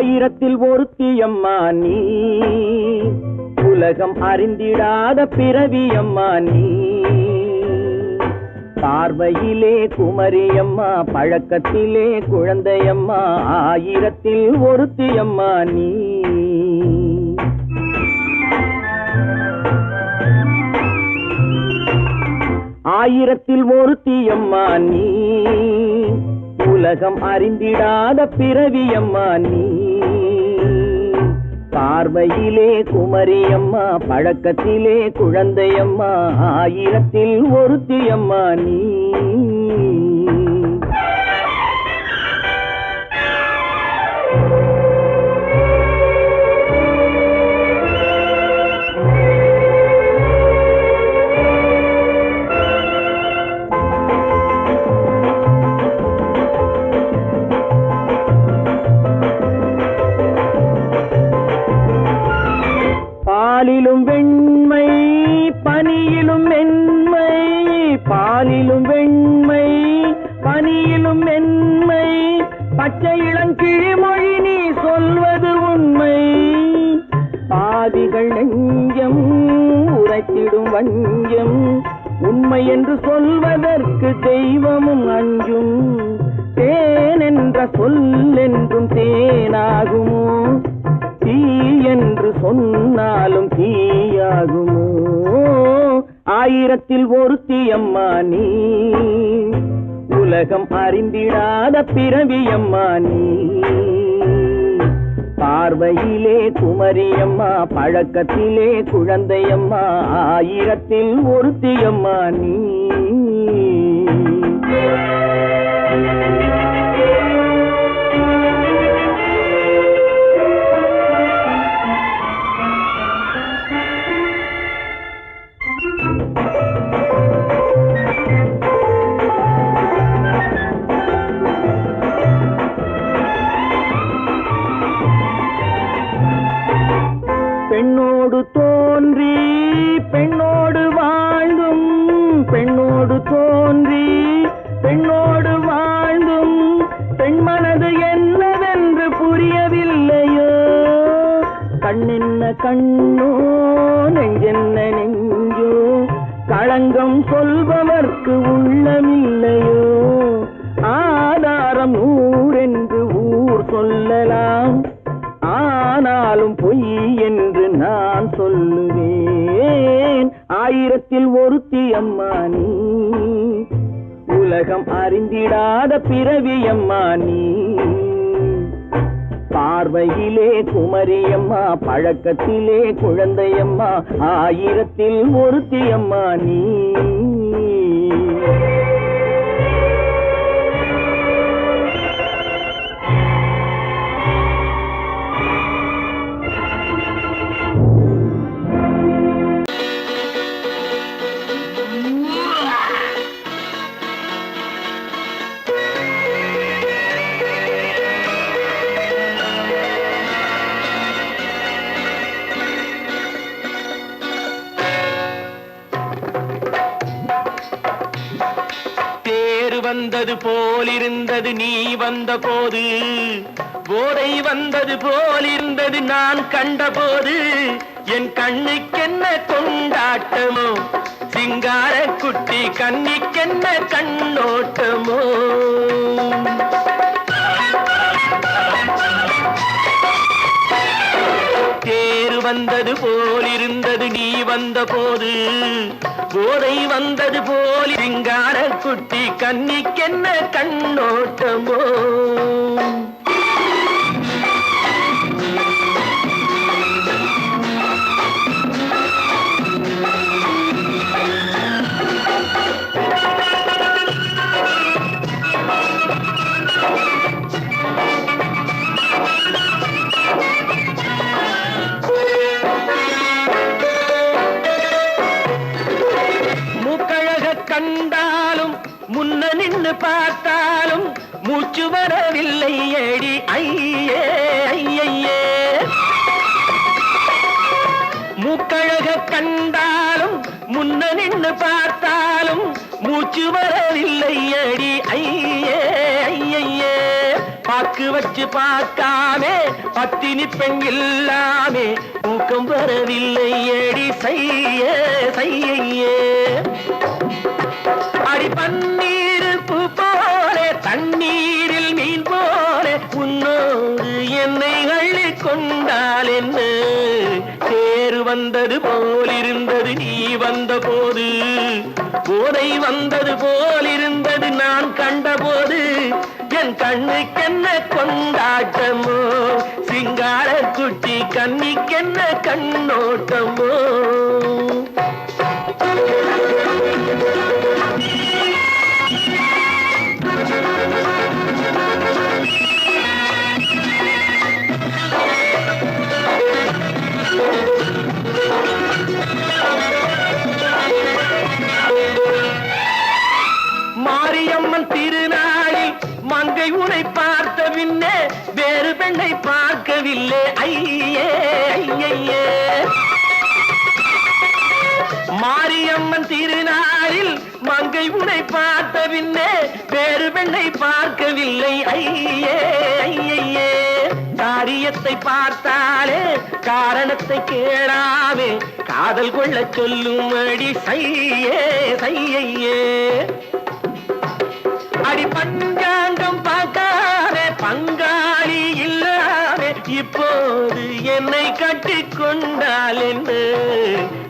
ஆயிரத்தில் ஒருத்தியம்மா நீ, உலகம் அறிந்திடாத பிறவியம்மா நீ. பார்வையிலே குமரியம்மா, பழக்கத்திலே குழந்தையம்மா, ஆயிரத்தில் ஒருத்தியம்மா நீ. ஆயிரத்தில் ஒருத்தியம்மா நீ, உலகம் அறிந்திடாத பிறவியம்மா நீ. பார்வையிலே குமரியம்மா, பழக்கத்திலே குழந்தையம்மா, ஆயிரத்தில் ஒருத்தியம்மா நீ. பாலிலும் வெண்மை பனியிலும் மென்மை, பாலிலும் வெண்மை பனியிலும் மென்மை, பச்சை இளங்கிழிமொழி நீ சொல்வது உண்மை. பாதிகள் நெஞ்சம் உரைத்திடும் வஞ்சம், உண்மை என்று சொல்வதற்கு தெய்வமும் அஞ்சும். தேன் என்ற சொல் என்றும் தேனாகுமோ, தீ என்று சொன்னாலும் தீயாகுமோ. ஆயிரத்தில் ஒருத்தியம்மா நீ, உலகம் அறிந்திடாத பிறவியம்மா நீ. பார்வையிலே குமரியம்மா, பழக்கத்திலே குழந்தையம்மா, ஆயிரத்தில் ஒருத்தியம்மா நீ. பெண்ணோடு தோன்றி பெண்ணோடு வாழ்ந்தும், பெண்ணோடு தோன்றி பெண்ணோடு வாழ்ந்தும், பெண் மனது என்னவென்று புரியவில்லையோ. கண்ணென்ன கண்ணோ, நெஞ்சென்ன நெஞ்சோ, களங்கம் சொல்பவர்க்கு உள்ளமில்லையோ. ஆதாரம் ஊரென்று ஊர் சொல்லலாம், ஆனாலும் பொய் என்று நான் சொல்லுவேன். ஆயிரத்தில் ஒருத்தியம்மா நீ, உலகம் அறிந்திடாத பிறவியம்மா நீ. பார்வையிலே குமரியம்மா, பழக்கத்திலே குழந்தையம்மா, ஆயிரத்தில் ஒருத்தியம்மா நீ. வந்தது போலிருந்தது நீ வந்த போது, போதை வந்தது போலிருந்தது நான் கண்டபோது. என் கண்ணுக்கென்ன கொண்டாட்டமோ, சிங்கார குட்டி கண்ணிக்கென்ன கண்ணோட்டமோ. தேர் வந்தது போலிருந்தது நீ வந்த போது, போதை வந்தது போல் சிங்கார குட்டி கண்ணிக்கென்ன கண்ணோட்டமோ. கண்டாலும் முன்ன நின்று பார்த்தாலும் மூச்சு வரவில்லை ஏடி ஐயே ஐயே. மூக்கழக கண்டாலும் முன்ன நின்று பார்த்தாலும் மூச்சு வரவில்லை ஏடி ஐயே ஐயே. பார்க்க பாக்கு வச்சு பார்க்காமே பத்தினி பெண் இல்லாமே தூக்கம் வரவில்லை ஏடி செய்ய செய்யே அடி பன்னீர் பூ போலே தண்ணீரில் மீன் போலே உன்னோடு என்னை அள்ளி கொண்டால் என்ன தேர் வந்தது போலிருந்தது நீ வந்த போது போதை வந்தது போலிருந்தது நான் கண்டபோது என் கண்ணுக்கென்ன கொண்டாட்டமோ சிங்கார குட்டி கண்ணிக்கென்ன கண்ணோட்டமோ மாரியம்மன் திருநாளில் மங்கை உனை பார்த்த பின்னே வேறு பெண்ணை பார்க்கவில்லை ஐயே ஐயே மாரியம்மன் திருநாளில் மங்கை உனை பார்த்த பின்னே வேறு பெண்ணை பார்க்கவில்லை ஐயே ஐயே காரியத்தை பார்த்தாலே காரணத்தை கேளாமே காதல் கொள்ள சொல்லும்படி செய்யே செய்யே அடி பஞ்சாங்கம் பார்க்காதே பங்காளி இல்லாமே இப்போது என்னை கட்டி கொண்டால் என்ன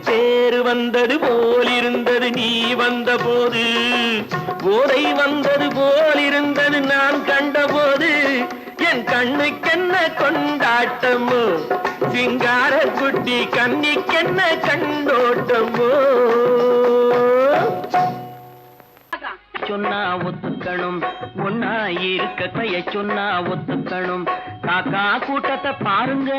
தேர் வந்தது போலிருந்தது நீ வந்த போது போதை வந்தது போலிருந்தது நான் கண்டபோது என் கண்ணுக்கென்ன கொண்டாட்டமோ சிங்கார குட்டி கண்ணிக்கென்ன கண்டோட்டமோ சொன்னா ஒத்துக்கணும் ஒன்னா இருக்க கைய சொன்னா ஒத்துக்கணும் காக்கா கூட்டத்தை பாருங்க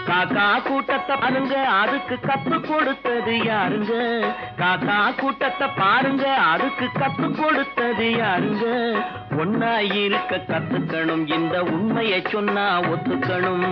காக்கா கூட்டத்தை பாருங்க அதுக்கு கத்து கொடுத்தது யாருங்க காக்கா கூட்டத்தை பாருங்க அதுக்கு கத்து கொடுத்தது யாருங்க ஒன்னா இருக்க கத்துக்கணும் இந்த உண்மையை சொன்னா ஒத்துக்கணும்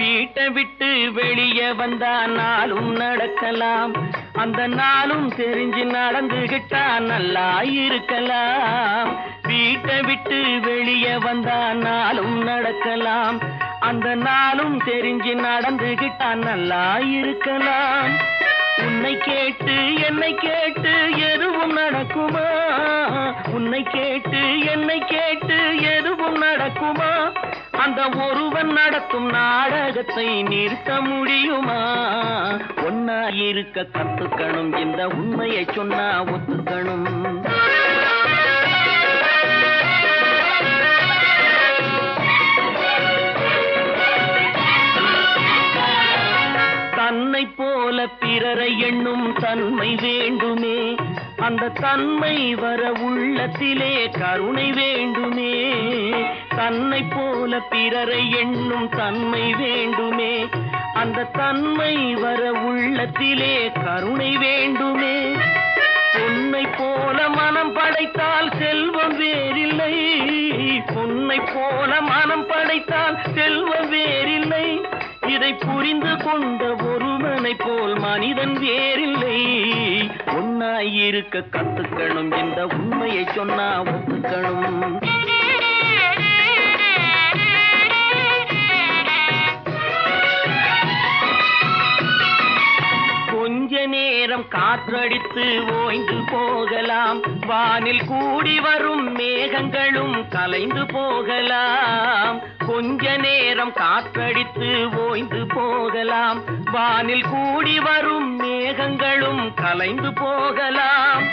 வீட்டை விட்டு வெளியே வந்தா நாளும் நடக்கலாம் அந்த நாளும் தெரிஞ்சு நடந்துகிட்டா நல்லா இருக்கலாம் வீட்டை விட்டு வெளியே வந்தா நாளும் நடக்கலாம் அந்த நாளும் தெரிஞ்சு நடந்துகிட்டா நல்லா இருக்கலாம் உன்னை கேட்டு என்னை கேட்டு எதுவும் நடக்குமா உன்னை கேட்டு என்னை கேட்டு எதுவும் நடக்குமா அந்த ஒருவன் நடத்தும் நாடகத்தை நிறுத்த முடியுமா ஒன்னா இருக்க கத்துக்கணும் இந்த உண்மையை சொன்னா ஒத்துக்கணும் தன்னை போல பிறரை எண்ணும் தன்மை வேண்டுமே அந்த தன்மை வர உள்ளத்திலே கருணை வேண்டுமே தன்னை போல பிறரை எண்ணும் தன்மை வேண்டுமே அந்த தன்மை வர உள்ளத்திலே கருணை வேண்டுமே பொன்னை போல மனம் படைத்தால் செல்வம் வேறில்லை பொன்னை போல மனம் படைத்தால் செல்வம் வேறில்லை இதை புரிந்து கொண்ட ஒருவனை போல் மனிதன் வேறில்லை ஒன்னாய் இருக்க கத்துக்கணும் இந்த உண்மையை சொன்னா ஒத்துக்கணும் கொஞ்ச நேரம் காற்றடித்து ஓய்ந்து போகலாம் வானில் கூடி வரும் மேகங்களும் கலைந்து போகலாம் கொஞ்ச நேரம் காற்றடித்து ஓய்ந்து போகலாம் வானில் கூடி வரும் மேகங்களும் கலைந்து போகலாம்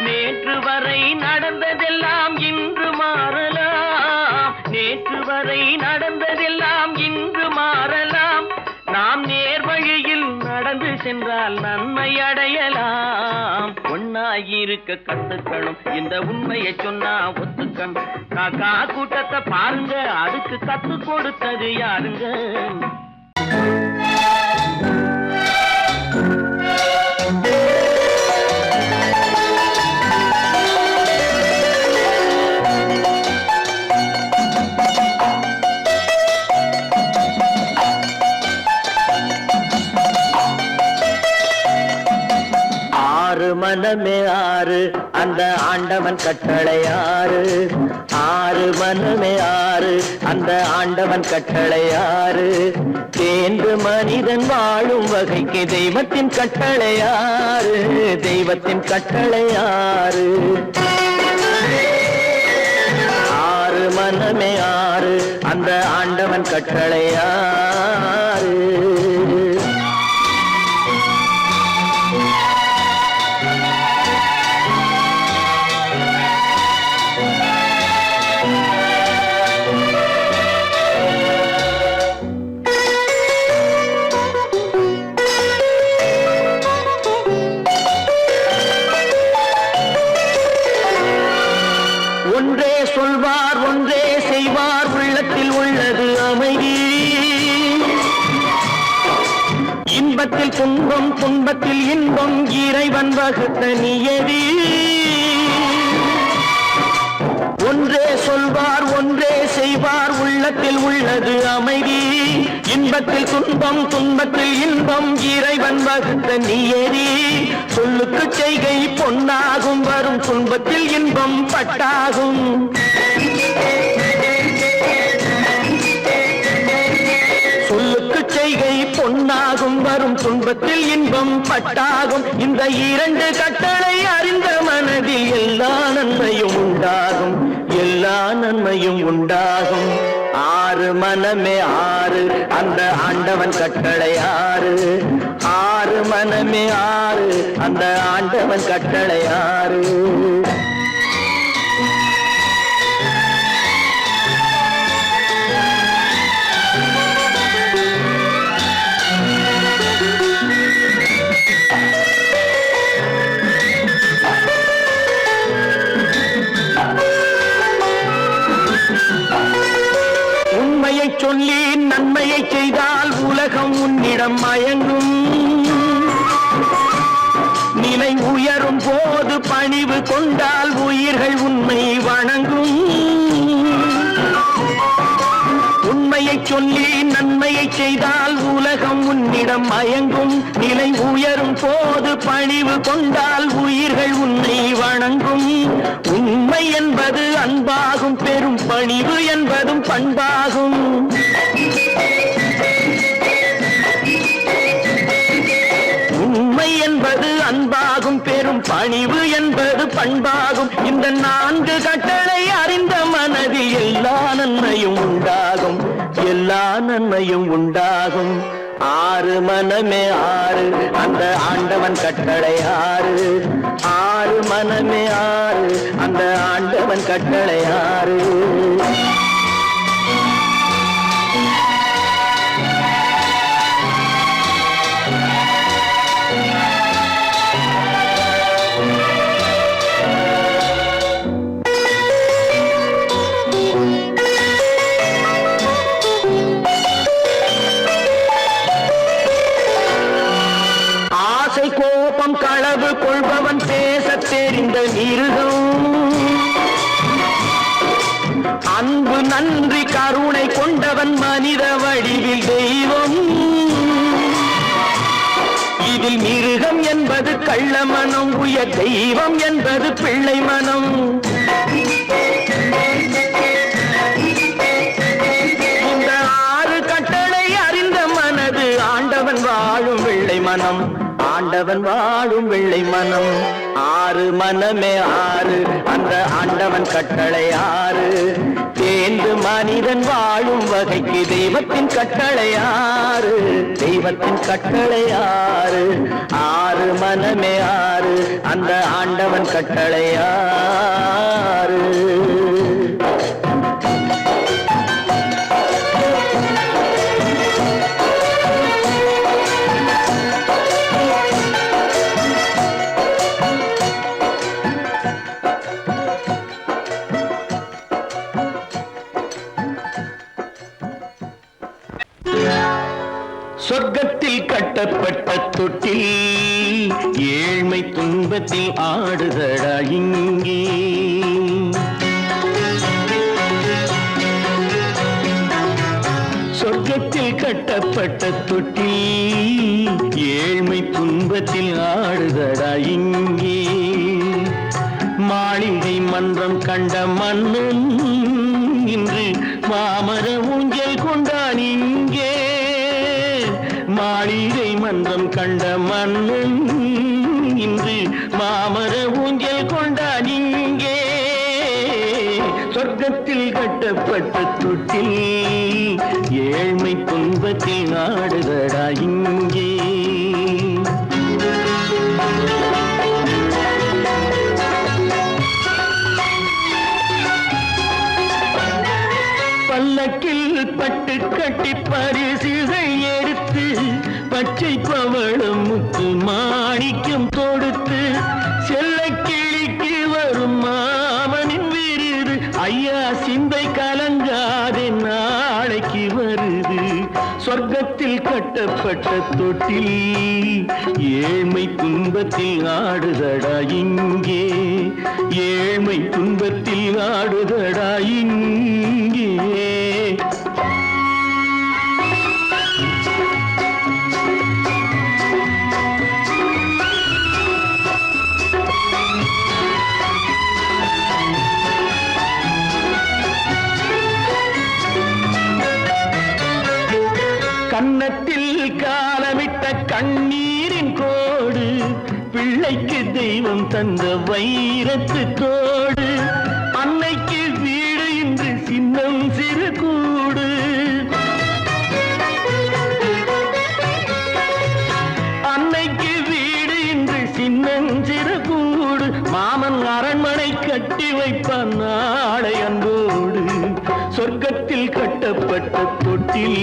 நேற்று வரை நடந்ததெல்லாம் இன்று மாறலாம் நேற்று வரை நடந்ததெல்லாம் இன்று மாறலாம் நாம் நேர் வழியில் நடந்து சென்றால் நன்மை அடையலாம் ஒன்னாயிருக்க கத்துக்கணும் இந்த உண்மையை சொன்னா ஒத்துக்கணும் காக்கா கூட்டத்தை பாருங்க அதுக்கு கத்து கொடுத்தது யாருங்க ஆறு அந்த ஆண்டவன் கட்டளை ஆறு ஆறு மனமே ஆறு அந்த ஆண்டவன் கட்டளை ஆறு தேர்ந்து மனிதன் வாழும் வகைக்கு தெய்வத்தின் கட்டளை ஆறு தெய்வத்தின் கட்டளை ஆறு ஆறு மனமே ஆறு அந்த ஆண்டவன் கட்டளை ஆறு ஒன்றே சொல்வார் ஒன்றே செய்வார் உள்ளத்தில் உள்ளது அமைதி இன்பத்தில் துன்பம் துன்பத்தில் இன்பம் இறைவன் வகுத்த நியதி ஒன்றே சொல்வார் ஒன்றே செய்வார் உள்ளத்தில் உள்ளது அமைதி இன்பத்தில் துன்பம் துன்பத்தில் இன்பம் இறைவன் வகுத்த நியதி சொல்லுக்கு செய்கை பொன்னாகும் வரும் துன்பத்தில் இன்பம் பட்டாகும் சொல்லுக்கு செய்கை பொன்னாகும் வரும் துன்பத்தில் இன்பம் பட்டாகும் இந்த இரண்டு கட்டளை அறிந்த மனதில் எல்லா நன்மையும் உண்டாகும் எல்லா நன்மையும் உண்டாகும் ஆறு மனமே ஆறு அந்த ஆண்டவன் கட்டளை ஆறு ஆறு மனமே ஆறு அந்த ஆண்டவன் கட்டளை ஆறு உண்மையை சொல்லி நன்மையை செய்தால் உலகம் உன்னிடம் மயங்கும் நிலை உயரும் போது பணிவு கொண்டால் உயிர்கள் உன்னை வணங்கும் உண்மையை சொல்லி நன்மையை செய்தால் உலகம் உன்னிடம் மயங்கும் நிலை உயரும் போது பணிவு கொண்டால் உயிர்கள் உன்னை வணங்கும் உண்மை என்பது அன்பாகும் பெரும் பணிவு என்பதும் பண்பாகும் உண்மை என்பது அன்பாகும் பெரும் பணிவு என்பது பண்பாகும் இந்த நான்கு கட்டளை அறிந்த மனதில் எல்லா நன்மையும் உண்டாகும் எல்லா நன்மையும் உண்டாகும் ஆறு மனமே ஆறு அந்த ஆண்டவன் கட்டளை ஆறு ஆறு மனமே ஆறு அந்த ஆண்டவன் கட்டளை ஆறு கோபம் களவு கொள்பவன் பேசத் தெரிந்த மிருகம் அன்பு நன்றி கருணை கொண்டவன் மனித வடிவில் தெய்வம் இதில் மிருகம் என்பது கள்ள மனம் உயர் தெய்வம் என்பது பிள்ளை மனம் இந்த ஆறு கட்டளை அறிந்த மனது ஆண்டவன் வாழும் வெள்ளை மனம் ஆண்டவன் வாழும் வெள்ளை மனம் ஆறு மனமே ஆறு அந்த ஆண்டவன் கட்டளை ஆறு தேர்ந்து மனிதன் வாழும் வகைக்கு தெய்வத்தின் கட்டளை ஆறு தெய்வத்தின் கட்டளை ஆறு ஆறு மனமே ஆறு அந்த ஆண்டவன் கட்டளை ஆறு சொர்க்கத்தில் கட்டப்பட்ட தொட்டில் ஏழ்மை துன்பத்தில் ஆடுதடா இங்கே சொர்க்கத்தில் கட்டப்பட்ட தொட்டில் ஏழ்மை துன்பத்தில் ஆடுதடா இங்கே மாளிகை மன்றம் கண்ட மன்னன் இன்று மாமர ஊஞ்சல் கொண்டான் இங்கே. மாளிகை மன்றம் கண்ட மன்னன் இன்று மாமர ஊஞ்சல் கொண்டான் இங்கே. சொர்க்கத்தில் கட்டப்பட்ட தொட்டில் ஏழ்மை துன்பத்தில் ஆடுதடா இங்கே. பல்லக்கில் பட்டு கட்டி பரிசுகள் எடுத்து பச்சை பவளம் முத்து மாணிக்கம் தொடுத்து செல்ல கிளிக்கு வரும் மாமனின் விருது. ஐயா சிந்தை கலங்காதே நாளைக்கு வருது. சொர்க்கத்தில் கட்டப்பட்ட தொட்டில் ஏழ்மை துன்பத்தில் ஆடுதடா இங்கே. ஏழ்மை துன்பத்தில் ஆடுதடா இங்கே. கன்னத்தில் காலமிட்ட கண்ணீரின் கோடு பிள்ளைக்கு தெய்வம் தந்த வைரத்து தோடு. அன்னைக்கு வீடு இன்று சின்னம் சிறு கூடு. அன்னைக்கு வீடு இன்று சின்னம் சிறு கூடு. மாமன் அரண்மனை கட்டி வைப்பான் நாளை அன்போடு. சொர்க்கத்தில் கட்டப்பட்ட தொட்டில்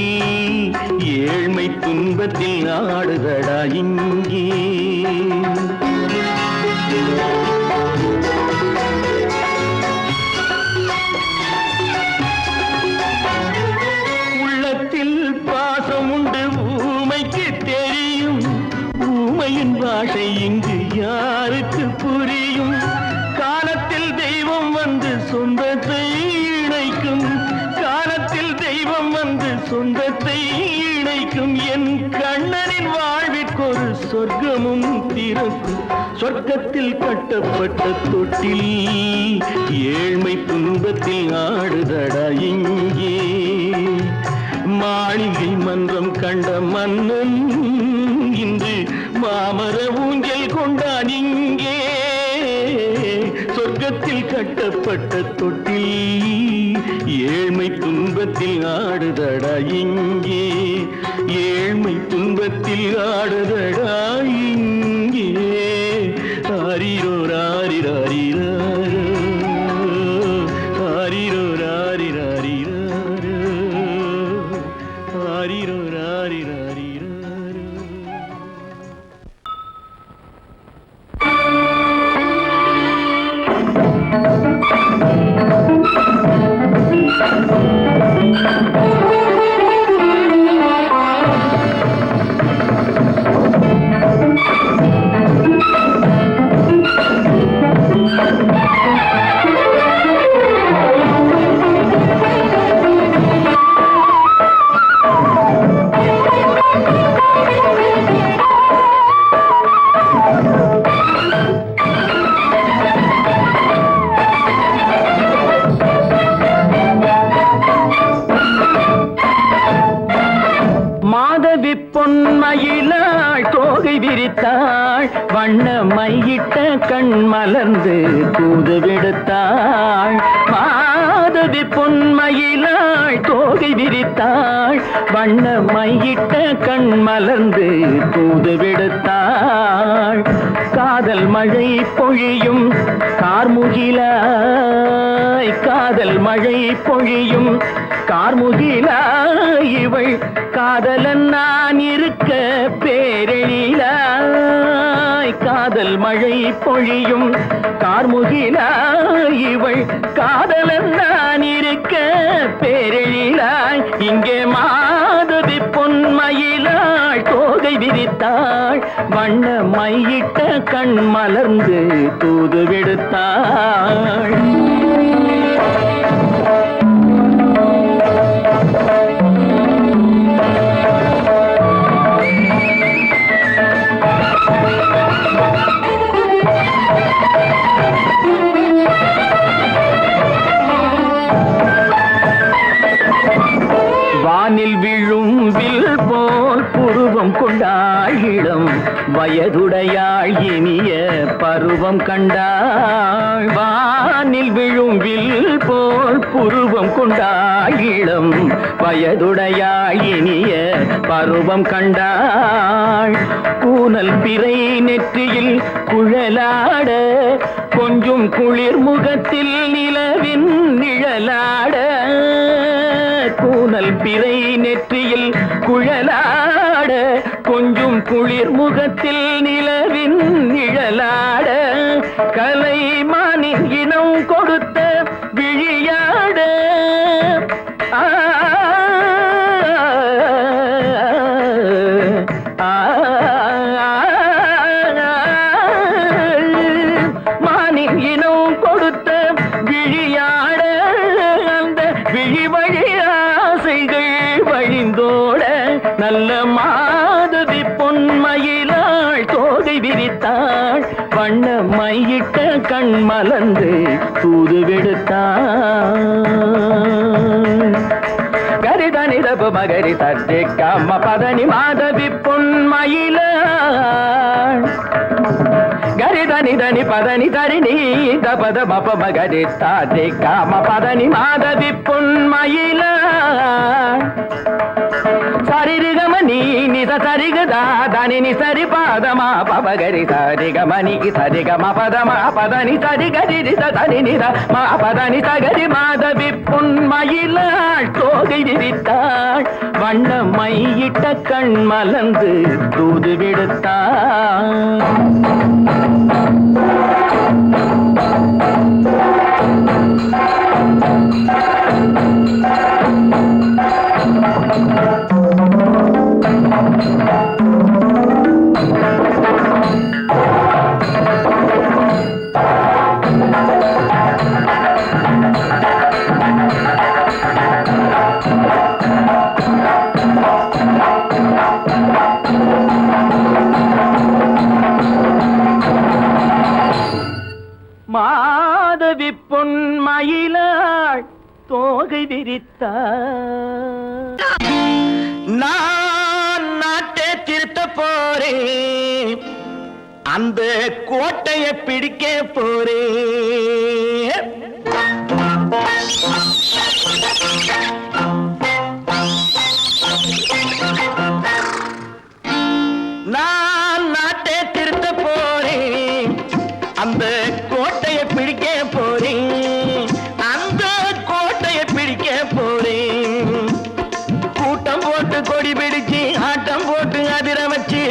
ஏழ்மை துன்பத்தில் ஆடுதடா இங்கே. உள்ளத்தில் பாசம் உண்டு ஊமைக்கு தெரியும். ஊமையின் பாஷை இங்கு யாருக்கு புரியும்? காலத்தில் தெய்வம் வந்து சொந்தத்தை இணைக்கும். காலத்தில் தெய்வம் வந்து சொந்தத்தை இணைக்கும். என் கண்ணனின் வாழ்விற்கொரு சொர்க்கமும் திறக்கும். சொர்க்கத்தில் கட்டப்பட்ட தொட்டில் ஏழ்மை துன்பத்தில் ஆடுதடா இங்கே. மாளிகை மன்றம் கண்ட மன்னன் இன்று மாமர ஊஞ்சல் கொண்டான் இங்கே. சொர்க்கத்தில் கட்டப்பட்ட தொட்டில் ஏழ்மை துன்பத்தில் ஆடுதடா இங்கே. ஏழ்மை துன்பத்தில் ஆடுதடா இங்கே. ஆரிரோ ராரிராரிராரோ, ஆரிரோ ராரிராரிராரோ, ஆரிரோ ராரிராரிராரோ. மாதவி பொன்மயிலாள் தோகை விரித்தாள். வண்ண மையிட்ட கண் மலர்ந்து தூது விடுத்தாள். மாதவி பொன்மயிலாள் தோகை விரித்தாள். வண்ண மையிட்ட கண் மலர்ந்து தூது விடுத்தாள். காதல் மழை பொழியும் கார்முகிலாய். காதல் மழை பொழியும் கார்முகிலாய். இவள் காதலன் நான் இருக்க பேரெழிலாய். காதல் மழை பொழியும் கார்முகிலாய். இவள் காதலன் நான் இருக்க பேரெழிலாய். இங்கே மாதவி பொன்மயிலாள் தோகை விரித்தாள். வண்ண மையிட்ட கண் மலர்ந்து தூது விடுத்தாள். வயதுடையாள் இனிய பருவம் கண்டாள் வானில் விழும் வில் போல் புருவம் கொண்டாள் இளம் வயதுடையாள் இனிய பருவம் கண்டாள் கூனல் பிறை நெற்றியில் குழலாட கொஞ்சம் குளிர் முகத்தில் நிலவின் நிழலாட கூனல் பிறை நெற்றியில் குழலாட கொஞ்சம் குளிர் முகத்தில் நிலவின் நிழலாட கலைமானின் இனம் கொடுத்த விழியாட மானின் இனம் கொடுத்த விழியாட அந்த விழி வழி ஆசைகள் வழிந்தோட நல்ல மாதவி பொன்மயிலாள் தோகை விரித்தாள் வண்ண மையிட்ட கண் மலர்ந்து தூது விடுத்தாள் கரிதனிதபு மகரி தட்டி கம்ம பதனி மாதவி பொன்மயிலாள் கரிதனிதனி பதனி தரிணி தபத மப மகரி தாட்டி காம பதனி மாதவி பொன்மயிலாள் சரிகமணி நித சரிகதா தனி சரி பாதமா பபகரி சரிகமணி சரிகம பதமா பதனி சரிகரி தனி நித மா பதனி சகரி மாதவி பொன்மயிலாள் தோகை விரித்தாள் வண்ண மையிட்ட கண் மலர்ந்து தூது விடுத்தாள் மாதவி பொன்மயிலாள் தோகை விரித்தாள் நான் நாட்டை திருத்த போறேன் அந்த கோட்டையை பிடிக்க போறேன் நான் நாட்டை திருத்த போறேன் அந்த கோட்டையை பிடிக்க போறேன் அந்த கோட்டையை பிடிக்க போறேன் கூட்டம் போட்டு கொடி பிடிச்சு ஆட்டம் போட்டு அதிர வச்சு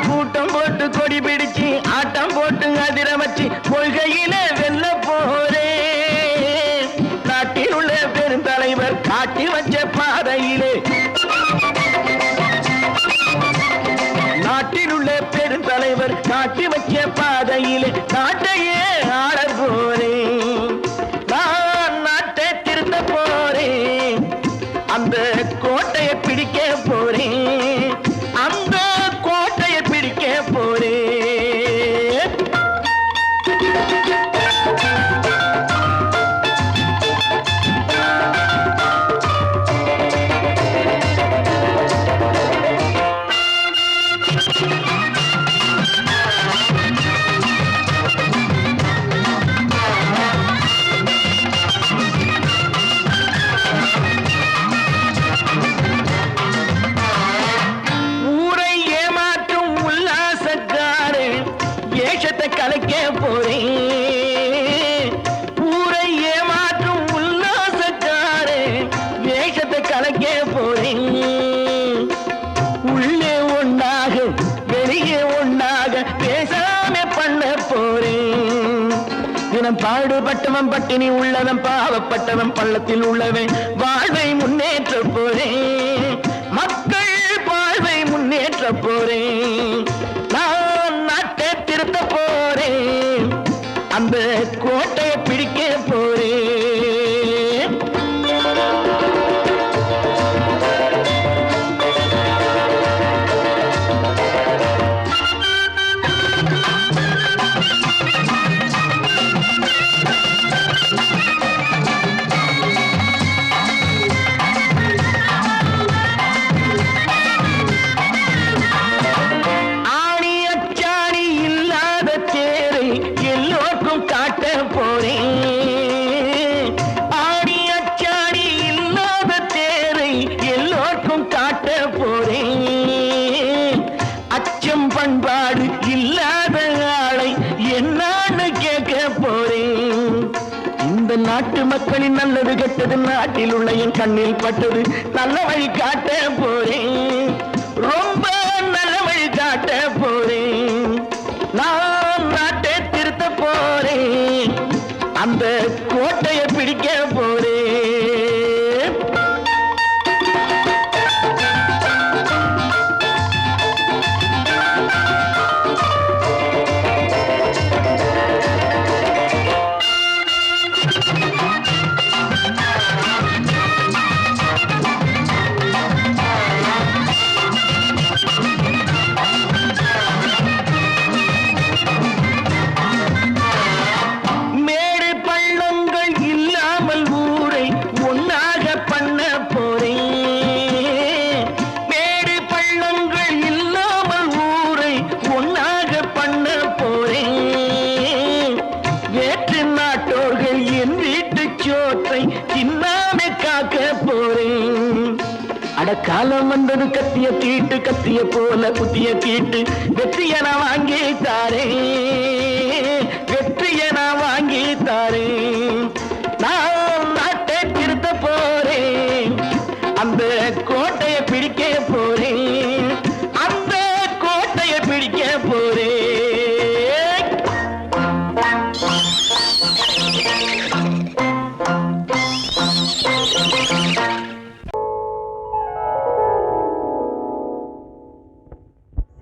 கூட்டம் போட்டு கொடி பிடிச்சு ஆட்டம் போட்டு அதிர வச்சு கொள்கையில வெல்ல போறேன் நாட்டில் உள்ள பெருந்தலைவர் காட்டி வச்ச பாதையிலே நாட்டில் உள்ள பெருந்தலைவர் காட்டி வச்ச பாதையிலே நாட்டையே ஆள போறேன் நான் நாட்டை திருத்த போறேன் அந்த கோட்டையை பிடிக்க போறேன் அந்த கோட்டையை பிடிக்க போறேன் கலைக்க போறேன் ஊரை ஏமாற்றும் உல்லாசக்காரே வேஷத்தை கலைக்க போறேன் உள்ளே ஒன்னாக வெளியே ஒன்னாக பேசாம பண்ண போறேன் தினம் பாடுபட்டவன் பட்டினி உள்ளவன் பாவப்பட்டவன் பள்ளத்தில் உள்ளவன் வாழ்வை முன்னேற்ற போறேன் மக்கள் வாழ்வை முன்னேற்ற போறேன் நான் நாட்டை திருத்த போறேன் அந்த கோட்டையை பிடிக்க போறேன் நாட்டு மக்களின் நல்லது கெட்டது நாட்டில் உள்ள என் கண்ணில் பட்டது. நல்ல வழி காட்ட போறேன், ரொம்ப நல்ல வழி காட்ட போறேன். நான் நாட்டை திருத்த போறேன், அந்த கோட்டையை பிடிக்க போறேன். காலம் வந்தது கத்திய தீட்டு, கத்திய போல குத்திய தீட்டு. வெற்றிய நான் வாங்கி தாரேன், வெற்றிய நான் வாங்கி தாரேன். நான் நாட்டை திருத்த போறேன், அந்த கோட்டையை பிடிக்க போறேன், அந்த கோட்டையை பிடிக்க போறேன்.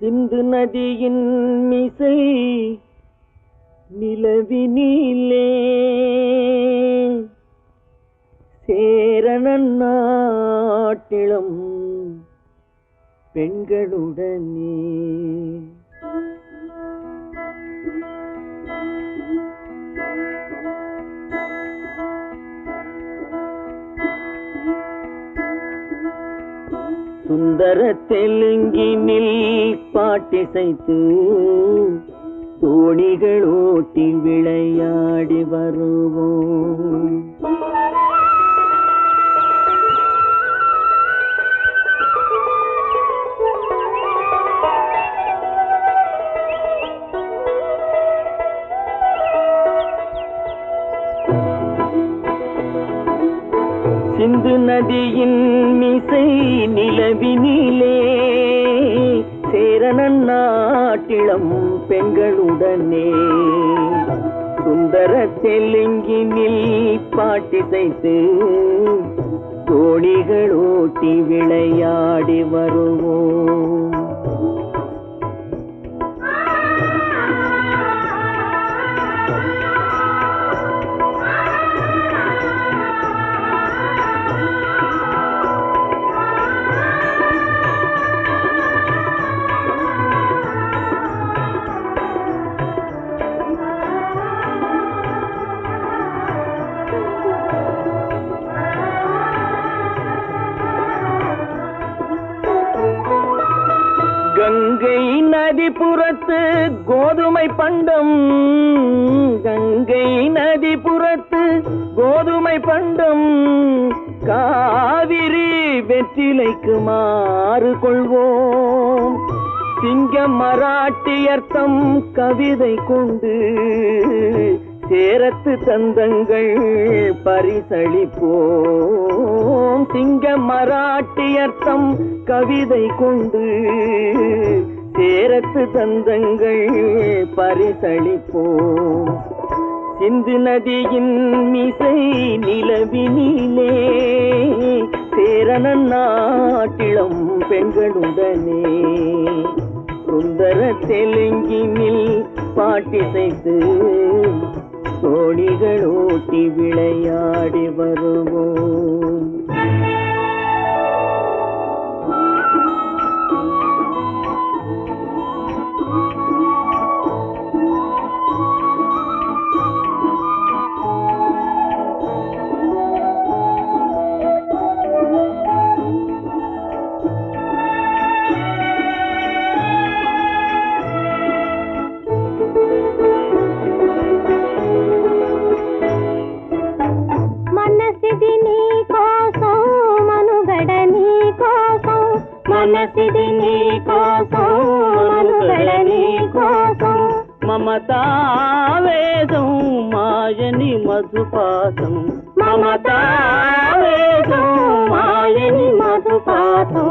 சிந்து நதியின் மிசை நிலவினிலே சேரணன் நாட்டிளம் பெண்களுடனே சுந்தர தெலுங்கினில் பாட்டிசைத்து தோணிகள் ஓட்டி விளையாடி வருவோம். சிந்து நதியின் மிசை நிலவினிலே சேரணன் நாட்டிளம் பெண்களுடனே சுந்தர தெலுங்கினில் பாட்டிசைத்து தோணிகள் ஓட்டி விளையாடி வருவோம். கங்கை நதிபுறத்து கோதுமை பண்டம், கங்கை நதிபுறத்து கோதுமை பண்டம், காவிரி வெற்றிலைக்கு மாறு கொள்வோம். சிங்க மராட்டியர்த்தம் கவிதை கொண்டு சேரத்து தந்தங்கள் பரிசளிப்போம். சிங்க மராட்டியர்த்தம் கவிதை கொண்டு சேரத்து தந்தங்கள் பரிசளிப்போம். சிந்து நதியின் மிசை நிலவினிலே சேரணன் நாட்டிளம் பெண்களுடனே சுந்தர தெலுங்கினில் பாட்டிசைத்து தோணிகள் ஓட்டி விளையாடி வருவோம். मनसिदि नी को మమతావేదం మాయని మధుపాతం మమతావేదం మాయని మధుపాతం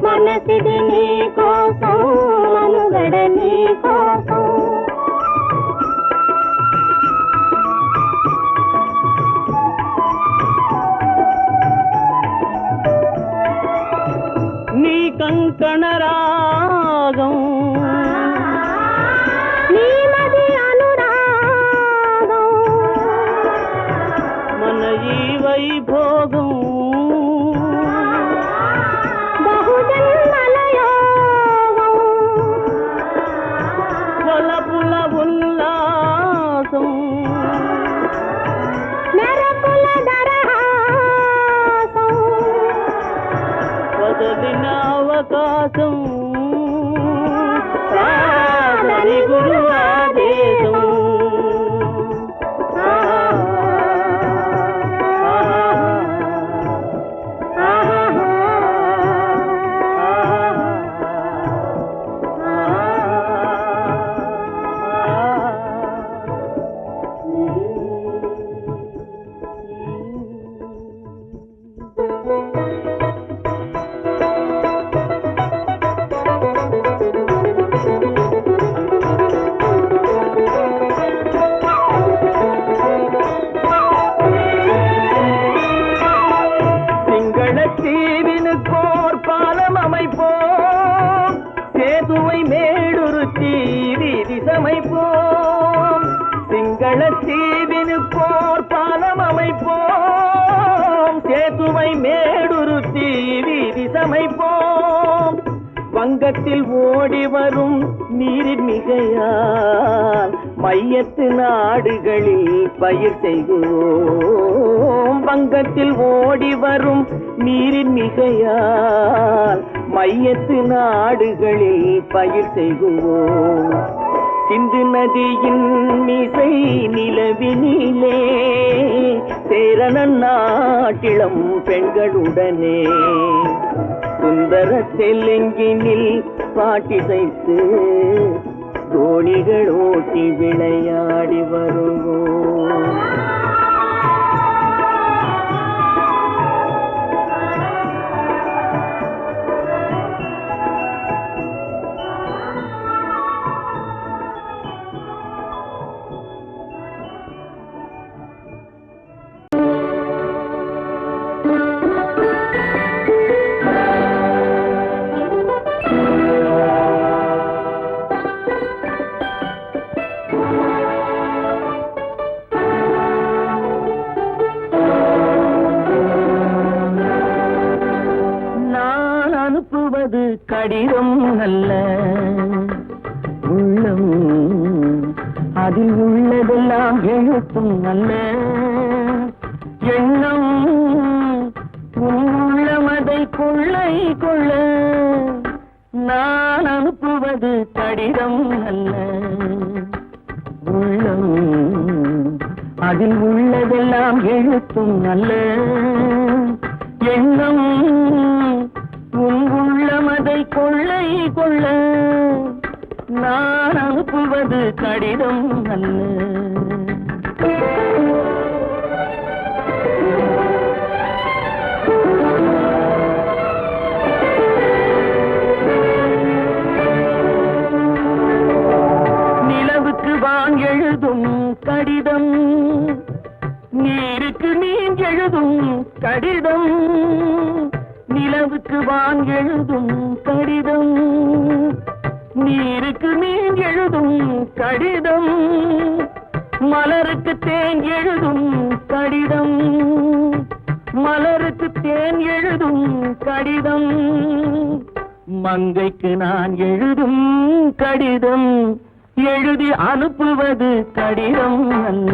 మనసిది నీ కోసం మనుగడ నీ కోసం నీ కంకణ రాగం నీమది అనురాగం మన ఈ వైభోగం బహుజన్మల యోగం వలపుల ఉల్లాసం మెరపుల దరహాసం వదలిన అవకాశం సాధని గురు ఆదేశం தீவினுக்கோர் பாலம் அமைப்போம் சேதுவை மேடுருத்தி வீதி சமைப்போம் சிங்கள தீவினுக்கோர் பாலம் அமைப்போம் சேதுவை மேடுருத்தி வீதி சமைப்போம் வங்கத்தில் ஓடி வரும் நீரின் மிகையால் மையத்து நாடுகளில் பயிர் செய்வோம் வங்கத்தில் ஓடி வரும் நீரின் மிகையால் மையத்து நாடுகளில் பயிர் செய்வோம் சிந்து நதியின் மிசை நிலவினிலே சேரணன் நாட்டிளம் பெண்களுடனே சுந்தர தெலுங்கினில் பாட்டிசைத்து தோணிகள் ஓட்டி விளையாடி வருவோம் அனுப்புவது கடிதம் அல்ல உள்ளம் அதில் உள்ளதெல்லாம் எழுத்தும் அல்ல எண்ணம் உள்ளமதை கொள்ளை கொள்ள நான் அனுப்புவது கடிதம் அல்ல உள்ளம் அதில் உள்ளதெல்லாம் எழுத்தும் அல்ல எண்ணம் உள்ளமதை கொள்ளை கொள்ள நான் அனுப்புவது கடிதம் அல்ல நிலவுக்கு வான் எழுதும் கடிதம் நீருக்கு நீர் எழுதும் கடிதம் நிலவுக்கு வான் எழுதும் கடிதம் நீருக்கு நீர் எழுதும் கடிதம் மலருக்கு தேன் எழுதும் கடிதம் மலருக்கு தேன் எழுதும் கடிதம் மங்கைக்கு நான் எழுதும் கடிதம் எழுதி அனுப்புவது கடிதம் அல்ல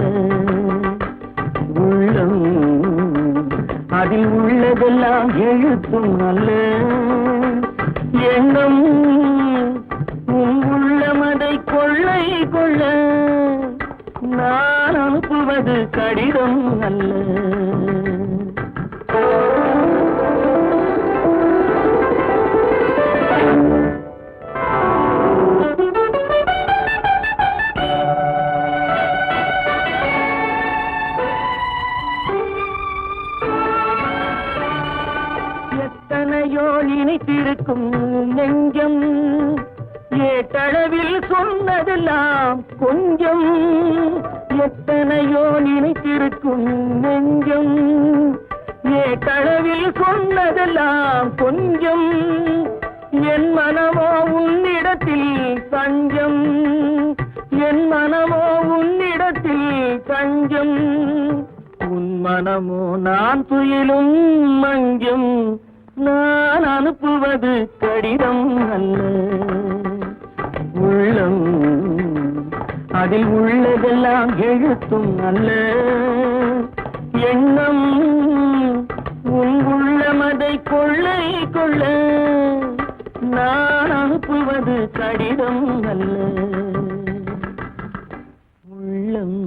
உள்ளம் அதில் உள்ளதெல்லாம் எழுத்தும் அல்ல எண்ணம் உள்ளமதை கொள்ளை கொள்ள நான் அனுப்புவது கடிதம் அல்ல சொன்னதெல்லாம் கொஞ்சம், எத்தனையோ நினைத்திருக்கும் நெஞ்சம். ஏட்டளவில் சொன்னதெல்லாம் கொஞ்சம், என் மனமோ உன்னிடத்தில் தஞ்சம். என் மனமோ உன்னிடத்தில் தஞ்சம். உன் மனமோ நான் துயிலும் மஞ்சம். நான் அனுப்புவது கடிதம் அல்ல, உள்ளம். அதில் உள்ளதெல்லாம் எழுத்தும் அல்ல, எண்ணம். உன் உள்ளமதை கொள்ளை கொள்ள நான் அனுப்புவது கடிதம் அல்ல, உள்ளம்.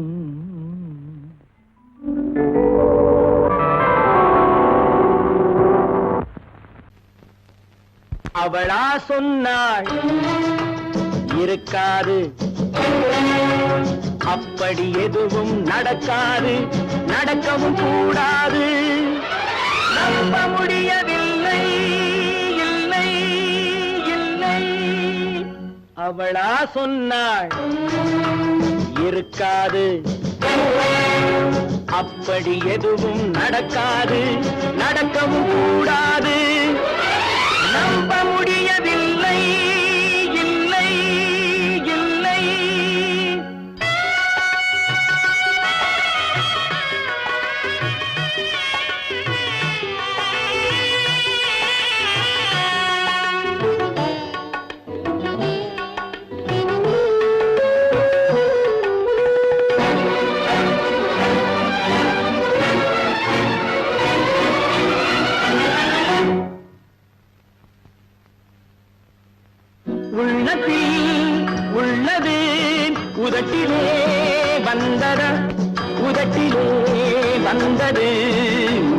அவளா சொன்னாள் இருக்காது, அப்படி எதுவும் நடக்காது, நடக்கவும் கூடாது. நம்ப முடியவில்லை, இல்லை இல்லை. அவளா சொன்னாள் இருக்காது, அப்படி எதுவும் நடக்காது, நடக்கவும் கூடாது. நம்ப முடியவில்லை, இல்லை இல்லை. உள்ளத்தில் உள்ளது உதட்டிலே வந்ததா, உதட்டிலே வந்தது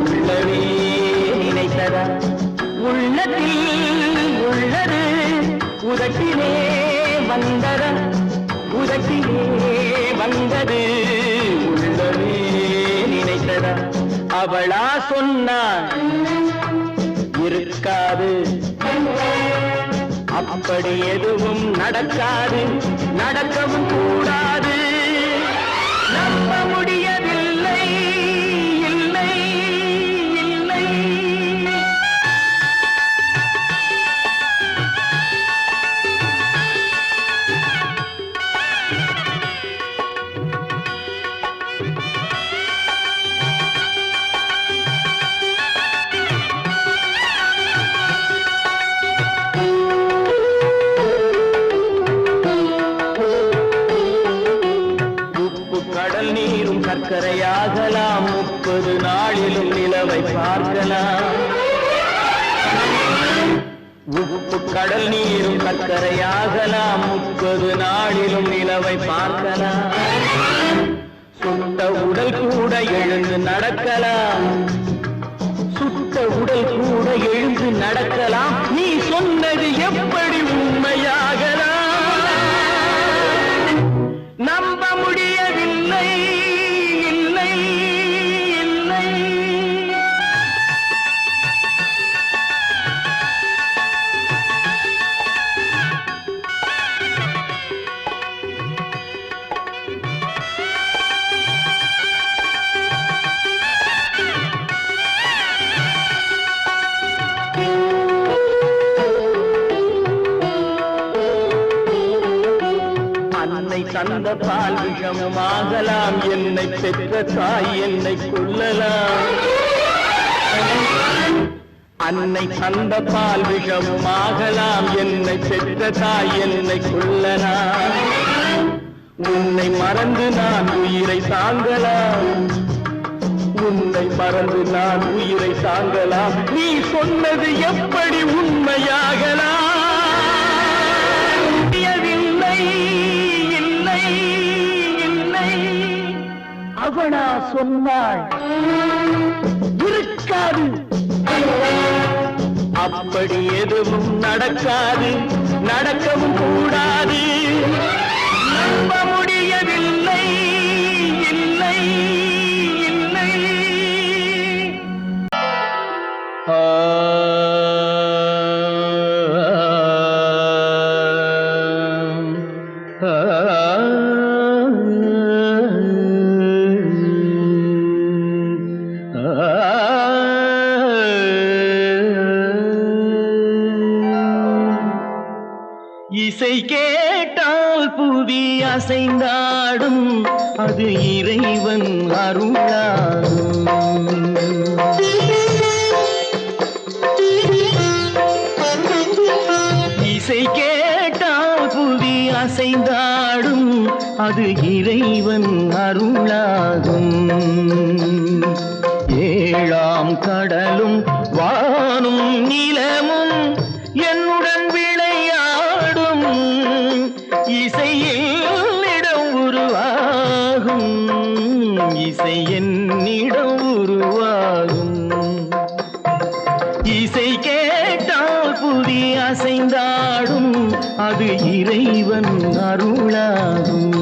உள்ளவே நினைத்ததா. உள்ளத்தில் உள்ளது உதட்டிலே வந்ததா, உதட்டிலே வந்தது உள்ளவே நினைத்ததா. அவளா சொன்னாள் இருக்காது, அப்படி எதுவும் நடக்காது, நடக்கவும் கூடாது. நம்ப முடியவில்லை, இல்லை இல்லை. கடல் நீரும் சர்க்கரையாகலாம், 30 நாளிலும் நிலவை பார்க்கலாம். உப்பு கடல் நீரும் சர்க்கரையாகலாம், 30 நாளிலும் நிலவை பார்க்கலாம். சுட்ட உடல் கூட எழுந்து நடக்கலாம், சுட்ட உடல் கூட எழுந்து நடக்கலாம். நீ சொன்னது எப்படி உண்மையாகலாம்? நம்ப முடியவில்லை, இல்லை இல்லை. அன்னை தந்த பால் விஷமாகலாம், என்னை பெற்ற தாய் என்னை கொல்லலாம். அன்னை தந்த பால் விஷமாகலாம், என்னை பெற்ற தாய் என்னை கொல்லலாம். உன்னை மறந்து நான் உயிரை தாங்கலாம், உன்னை மறந்து நான் உயிரை தாங்கலாம். நீ சொன்னது எப்படி உண்மையாகலாம்? இல்லை இல்லை இல்லை. அவளா சொன்னாள் இருக்காது, அப்படி எதுவும் நடக்காது, நடக்கவும் கூடாது. நம்ப முடியவில்லை, இல்லை இல்லை. அசைந்தாடும் அது இறைவன் அருளாகும். இசை கேட்டால் புவி அசைந்தாடும் அது இறைவன் அருளாகும். ஏழாம் கடலும் வானும் நிலமும் என்னுடன் விளையாடும் இசையில் இடம் உருவாகும். இசை என்னிடம் உருவாகும். இசை கேட்டால் புவி அசைந்தாடும் அது இறைவன் அருளாகும்.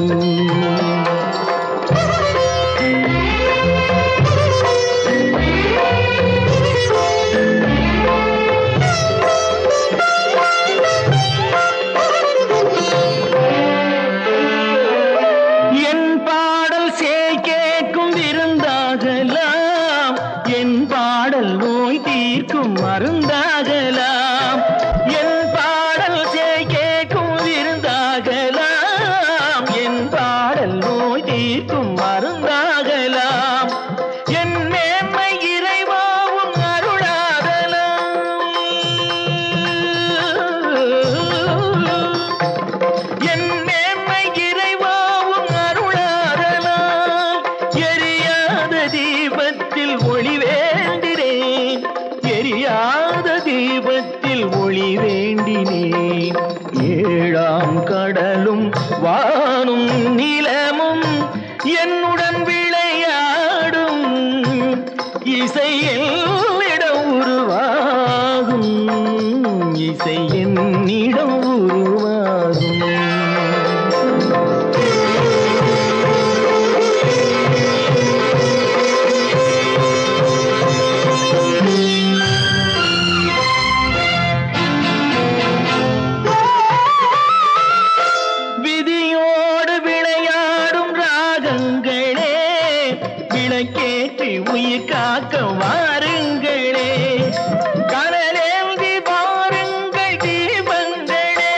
என் பாடல் சேய் கேட்கும் விருந்தாகலாம், என் பாடல் நோய் தீர்க்கும் மருந்தாகலாம். என் பாடல் சேய் கேட்கும் விருந்தாகலாம், என் பாடல் நோய் தீர்க்கும் மருந்தாகலாம். என் மேன்மை இறைவாவும் அருளாகலாம். என் மேன்மை இறைவாவும் அருளாகலாம். எரியாத தீபத்தில் ஒளி வேண்டினேன், எரியாத தீபத்தில் ஒளி வேண்டினேன். ஏழாம் கடலும் வானும் நிலமும் என்னுடன் விளையாடும் இசையில் இடம் உருவாகும். இசை என்னிடம் உருவாகும். விதியோடு விளையாடும் ராகங்களே, விளக்கேற்றி உயிர் காக்க வாருங்களே. கனலேந்தி பாருங்கள் தீபங்களே.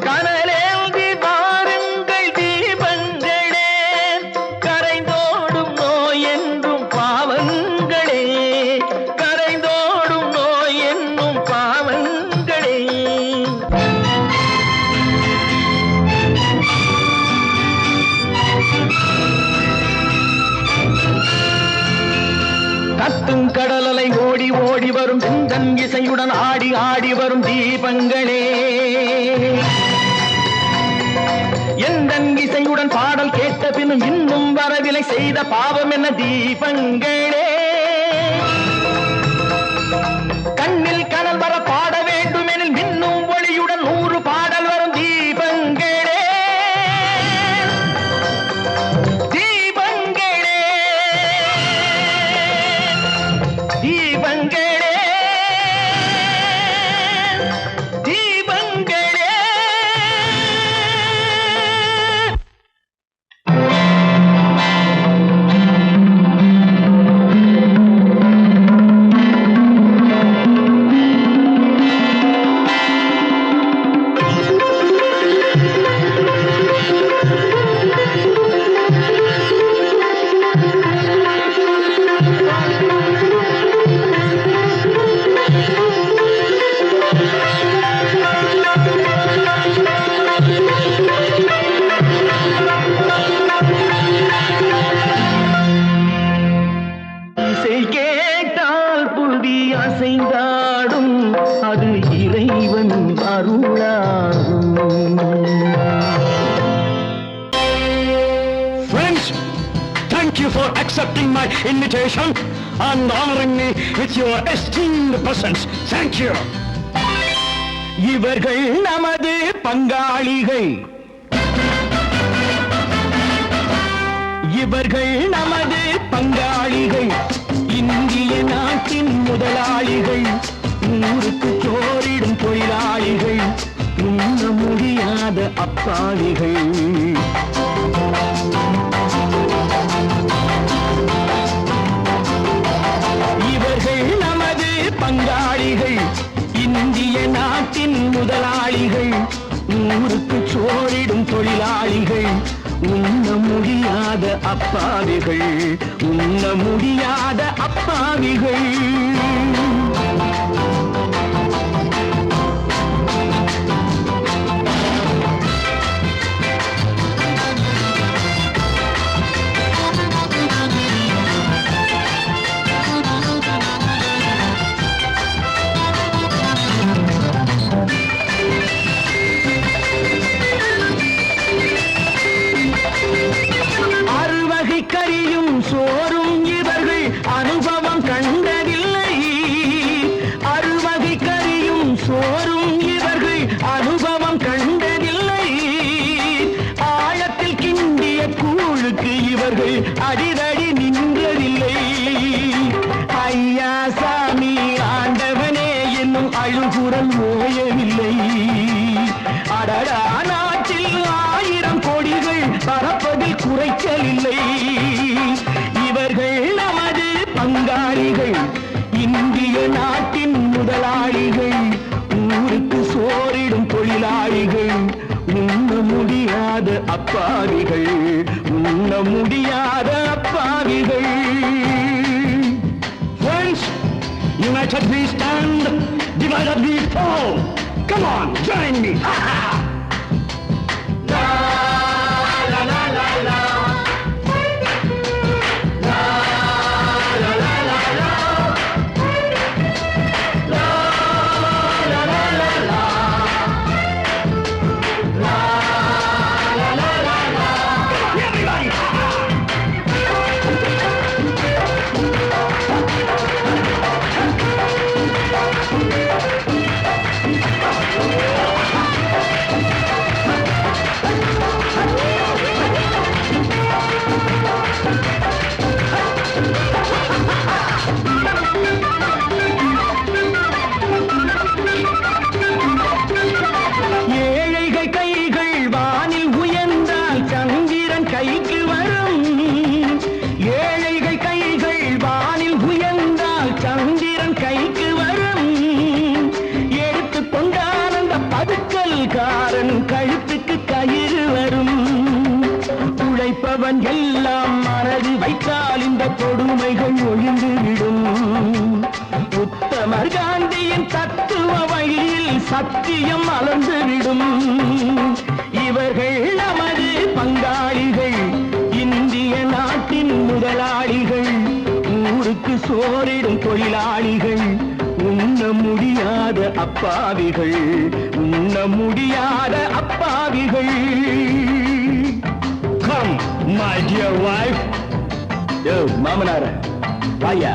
கனலேந்தி பாருங்கள் தீபங்களே. கரைந்தோடும் நோய் என்றும் பாவங்களே, கரைந்தோடும் நோய் என்னும் பாவங்களே. கத்தும் கடலலை ஓடி ஓடி வரும் சிந்தன் இசையுடன் ஆடி ஆடி வரும் தீபங்களே. எந்தன் இசையுடன் பாடல் கேட்ட பின்னும் இன்னும் வரவில்லை செய்த பாவம் என்ன தீபங்களே. கண்ணில் கனல் வர பாட வேண்டும் எனில் மின்னும் ஒளியுடன் 100 பாடல் வரும் தீபங்களே. தீபங்களே, தீபங்களே, தீபங்களே. இசை கேட்டால் புவி அசைந்தாடும் அது இறைவன் அருளாகும். Friends, thank you for accepting my invitation and honoring me with your esteemed presence. Thank you. இவர்கள் நமது பங்காளிகள், இவர்கள் நமது பங்காளிகள். இந்திய நாட்டின் முதலாளிகள், ஊருக்கு சோறிடும் தொழிலாளிகள், உண்ண முடியாத அப்பாவிகள். இவர்கள் நமது பங்காளிகள். இந்திய இந்திய நாட்டின் முதலாளிகள், ஊருக்கு சோறிடும் தொழிலாளிகள், உண்ண முடியாத அப்பாவிகள், உண்ண முடியாத அப்பாவிகள். அறுவகை கறியும் சோறும் இவர்கள் அனுபவம் கண்டதில்லை. அறுவகை கறியும் சோறும் இவர்கள் அனுபவம் கண்டதில்லை. ஆழத்தில் கிண்டிய கூழுக்கு இவர்கள் அடிதடி நின்றதில்லை. ஐயா சாமி ஆண்டவனே என்னும் அழுகுரல் ஓயவில்லை. அடடா, நாட்டில் 1000 கோடிகள் பறப்பதில் குறைச்சலில்லை. இவர்கள் நமது பங்காளிகள், இந்திய நாட்டின் முதலாளிகள், ஊருக்கு சோறிடும் தொழிலாளிகள், உண்ண முடியாத அப்பாவிகள், உண்ண முடியாத அப்பாவிகள். Friends, united we stand, divided we fall. Come on, join me. Everybody. ஏழைகள் கைகள் வானில் உயர்ந்தால் சந்திரன் கைக்கு வரும். ஏழைகள் கைகள் வானில் உயர்ந்தால் சந்திரன் கைக்கு வரும். எடுத்து கொண்டால் அந்த பதுக்கல்காரன் கழுத்துக்கு கயிறு வரும். உழைப்பவன் எல்லாம் மனது வைத்தால் இந்த கொடுமைகள் ஒழிந்துவிடும். உத்தமர் காந்தியின் தத்துவ வழியில் சத்தியம் மலர்ந்துவிடும். இவர்கள் நமது பங்காளிகள், இந்திய நாட்டின் முதலாளிகள், ஊருக்கு சோறிடும் தொழிலாளிகள், உண்ண முடியாத அப்பாவிகள், உண்ண முடியாத அப்பாவிகள். Come, my dear wife. மாமனார வாயா.